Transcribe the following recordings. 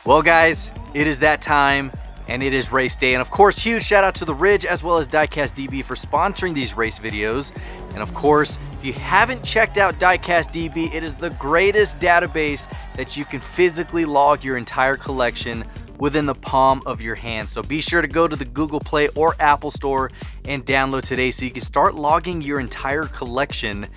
Well guys, it is that time and it is race day, and of course huge shout out to the Ridge as well as Diecast DB for sponsoring these race videos. And of course, if you haven't checked out Diecast DB, it is the greatest database that you can physically log your entire collection within the palm of your hand. So be sure to go to the Google Play or Apple Store and download today so you can start logging your entire collection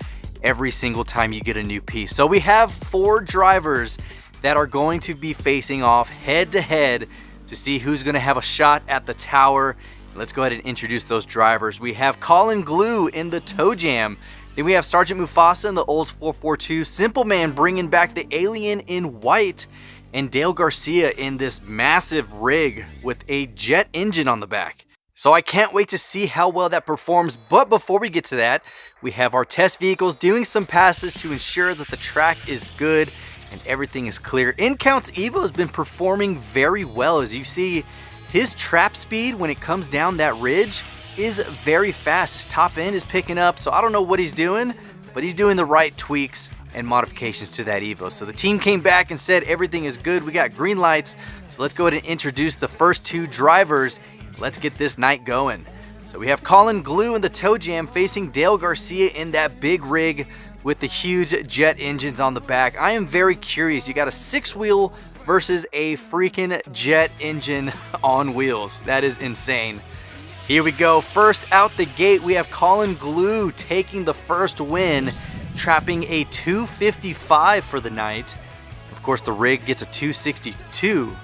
every single time you get a new piece. So we have 4 drivers that are going to be facing off head to head to see who's going to have a shot at the tower. Let's go ahead and introduce those drivers. We have Colin Glue in the Toe Jam. Then we have Sergeant Mufasa in the Olds 442. Simple Man bringing back the alien in white. And Dale Garcia in this massive rig with a jet engine on the back. So I can't wait to see how well that performs. But before we get to that, we have our test vehicles doing some passes to ensure that the track is good and everything is clear. InCount's Evo has been performing very well. As you see, his trap speed when it comes down that ridge is very fast. His top end is picking up, so I don't know what he's doing, but he's doing the right tweaks and modifications to that Evo. So the team came back and said everything is good. We got green lights, so let's go ahead and introduce the first 2 drivers. Let's get this night going. So we have Colin Glue in the Toe Jam facing Dale Garcia in that big rig with the huge jet engines on the back. I am very curious. You got a 6-wheel versus a freaking jet engine on wheels. That is insane. Here we go. First out the gate, we have Colin Glue taking the first win, trapping a 255 for the night. Of course, the rig gets a 262.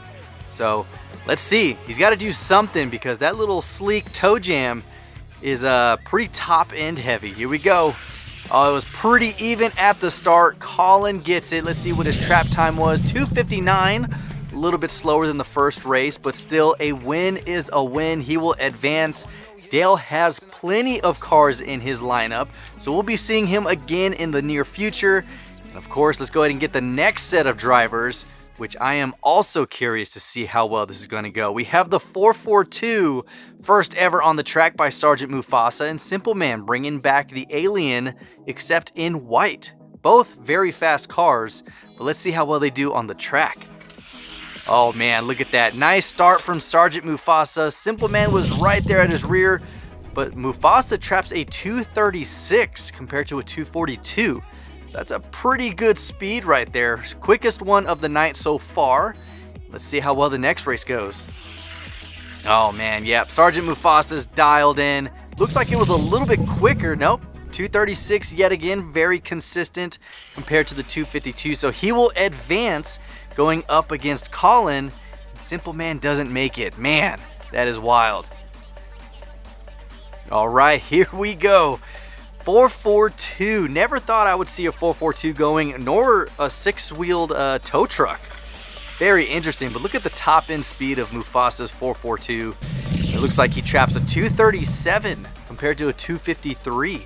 So let's see. He's got to do something because that little sleek Toe Jam is pretty top end heavy. Here we go. Oh, it was pretty even at the start. Colin gets it. Let's see what his trap time was. 2:59. A little bit slower than the first race, but still a win is a win. He will advance. Dale has plenty of cars in his lineup, so we'll be seeing him again in the near future. And of course, let's go ahead and get the next set of drivers, which I am also curious to see how well this is going to go. We have the 442, first ever on the track by Sergeant Mufasa, and Simple Man bringing back the alien, except in white. Both very fast cars, but let's see how well they do on the track. Oh man, look at that. Nice start from Sergeant Mufasa. Simple Man was right there at his rear, but Mufasa traps a 236 compared to a 242. So that's a pretty good speed right there. Quickest one of the night so far. Let's see how well the next race goes. Oh man, yep. Sergeant Mufasa's dialed in. Looks like it was a little bit quicker. Nope. 236 yet again, very consistent compared to the 252. So he will advance going up against Colin. Simple Man doesn't make it. Man, that is wild. All right, here we go. 442. Never thought I would see a 442 going, nor a 6-wheeled tow truck. Very interesting, but look at the top end speed of Mufasa's 442. It looks like he traps a 237 compared to a 253.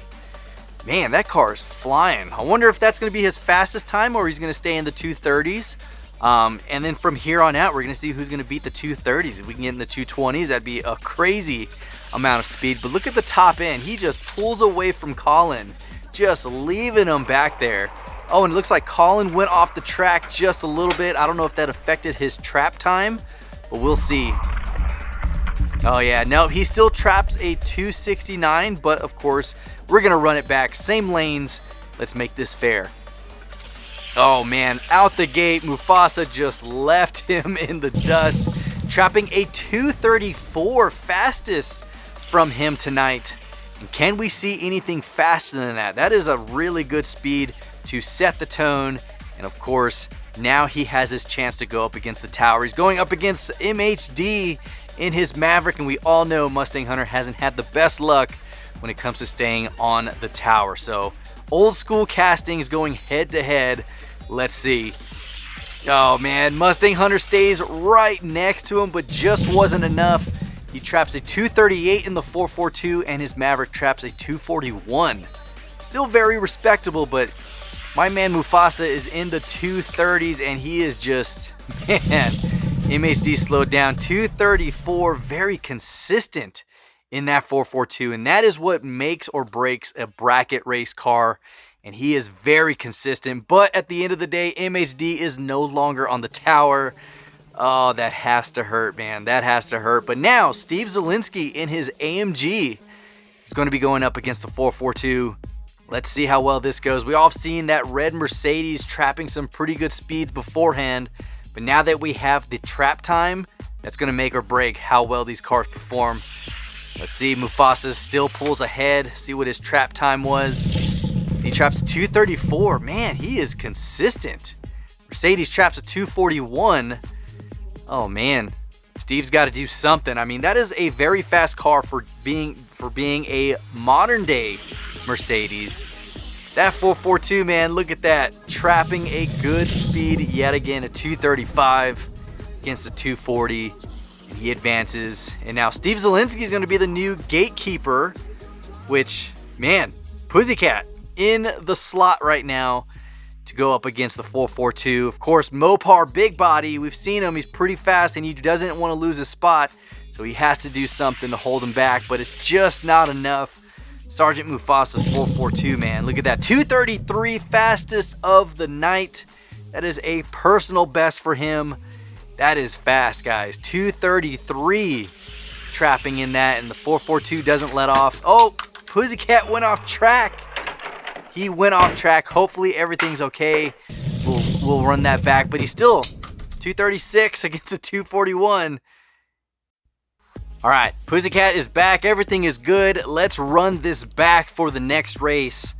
Man, that car is flying. I wonder if that's going to be his fastest time or he's going to stay in the 230s. And then from here on out, we're going to see who's going to beat the 230s. If we can get in the 220s, that'd be a crazy amount of speed. But look at the top end. He just pulls away from Colin, just leaving him back there. Oh, and it looks like Colin went off the track just a little bit. I don't know if that affected his trap time, but we'll see. Oh yeah, no, he still traps a 269, but of course, we're going to run it back. Same lanes. Let's make this fair. Oh man, out the gate, Mufasa just left him in the dust, trapping a 234, fastest from him tonight. And can we see anything faster than that? That is a really good speed to set the tone. And of course, now he has his chance to go up against the tower. He's going up against MHD in his Maverick, and we all know Mustang Hunter hasn't had the best luck when it comes to staying on the tower. So old school casting is going head to head. Let's see. Oh man, Mustang Hunter stays right next to him, but just wasn't enough. He traps a 238 in the 442, and his Maverick traps a 241. Still very respectable, but my man Mufasa is in the 230s, and he is just, man, MHD slowed down. 234, very consistent in that 442, and that is what makes or breaks a bracket race car, and he is very consistent. But at the end of the day, MHD is no longer on the tower. Oh, that has to hurt, man. That has to hurt. But now, Steve Zalinski in his AMG is going to be going up against the 442. Let's see how well this goes. We all have seen that red Mercedes trapping some pretty good speeds beforehand. But now that we have the trap time, that's going to make or break how well these cars perform. Let's see, Mufasa still pulls ahead. See what his trap time was. He traps a 234. Man, he is consistent. Mercedes traps a 241. Oh man, Steve's got to do something. I mean, that is a very fast car for being a modern day Mercedes. That 442, man, look at that. Trapping a good speed yet again, a 235 against a 240. And he advances. And now Steve Zalinski is going to be the new gatekeeper, which, man, Pussycat in the slot right now to go up against the 442. Of course, Mopar, big body. We've seen him. He's pretty fast, and he doesn't want to lose his spot. So he has to do something to hold him back, but it's just not enough. Sergeant Mufasa's 442, man. Look at that. 233, fastest of the night. That is a personal best for him. That is fast, guys. 233 trapping in that, and the 442 doesn't let off. Oh, Pussycat went off track. He went off track. Hopefully everything's okay. We'll run that back, but he's still 236 against a 241. All right, Pussycat is back. Everything is good. Let's run this back for the next race.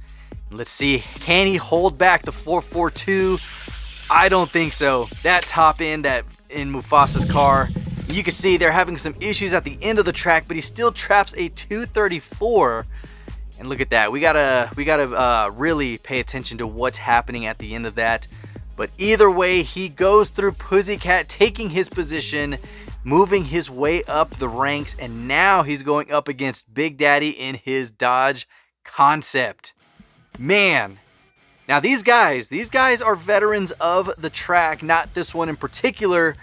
Let's see, can he hold back the 442? I don't think so. That top end that in Mufasa's car, you can see they're having some issues at the end of the track, but he still traps a 234. And look at that. We gotta really pay attention to what's happening at the end of that. But either way, he goes through Pussycat, taking his position, moving his way up the ranks, and now he's going up against Big Daddy in his Dodge Concept. Man, now these guys are veterans of the track, not this one in particular,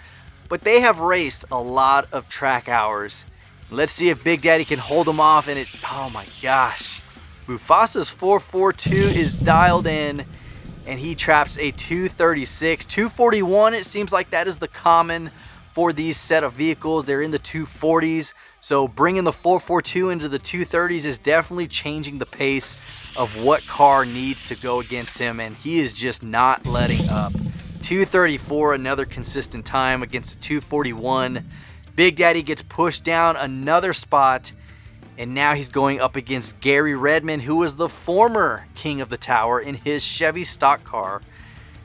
but they have raced a lot of track hours. Let's see if Big Daddy can hold them off, and oh my gosh. Mufasa's 442 is dialed in, and he traps a 236. 241, it seems like that is the common for these set of vehicles. They're in the 240s, so bringing the 442 into the 230s is definitely changing the pace of what car needs to go against him, and he is just not letting up. 234, another consistent time against a 241. Big Daddy gets pushed down another spot, and now he's going up against Gary Redmond, who was the former king of the tower in his Chevy stock car.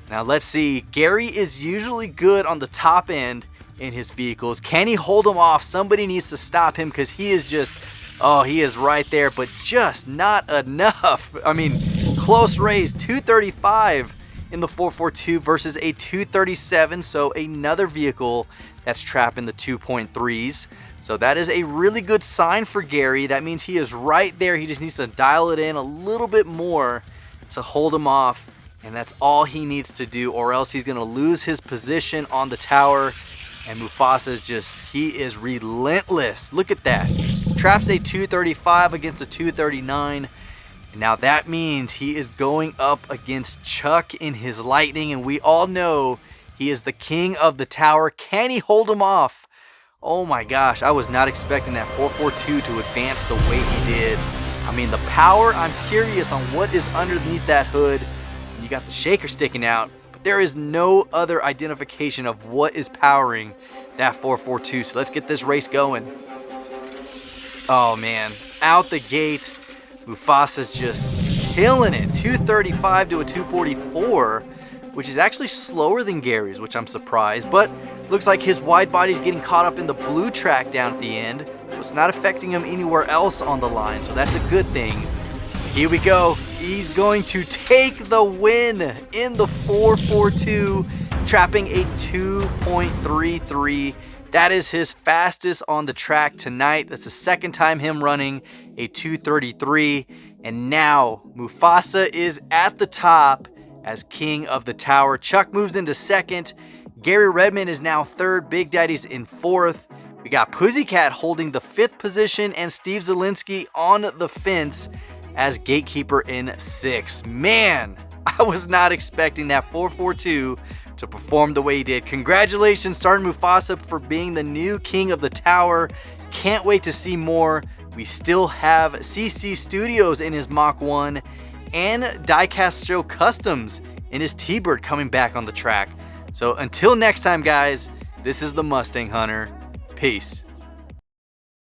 Now let's see, Gary is usually good on the top end in his vehicles. Can he hold him off? Somebody needs to stop him, because he is just, oh, he is right there, but just not enough. I mean, close race, 235 in the 442 versus a 237, so another vehicle that's trapping the 2.3s. So that is a really good sign for Gary. That means he is right there. He just needs to dial it in a little bit more to hold him off, and that's all he needs to do, or else he's going to lose his position on the tower. And Mufasa is just, he is relentless. Look at that. Traps a 235 against a 239. And now that means he is going up against Chuck in his Lightning, and we all know he is the king of the tower. Can he hold him off? Oh my gosh, I was not expecting that 442 to advance the way he did. I mean, the power, I'm curious on what is underneath that hood. You got the shaker sticking out, but there is no other identification of what is powering that 442. So let's get this race going. Oh man, out the gate, Mufasa's just killing it. 235 to a 244, which is actually slower than Gary's, which I'm surprised, but looks like his wide body's getting caught up in the blue track down at the end, so it's not affecting him anywhere else on the line, so that's a good thing. Here we go. He's going to take the win in the 442, trapping a 2.33. That is his fastest on the track tonight. That's the second time him running a 2:33. And now Mufasa is at the top as king of the tower. Chuck moves into second. Gary Redman is now third. Big Daddy's in fourth. We got Pussycat holding the fifth position and Steve Zalinski on the fence as gatekeeper in sixth. Man, I was not expecting that 442 to perform the way he did. Congratulations, Sergeant Mufasa, for being the new king of the tower. Can't wait to see more. We still have CC Studios in his Mach 1 and Diecast Show Customs in his T-Bird coming back on the track. So until next time, guys, this is the Mustang Hunter. Peace.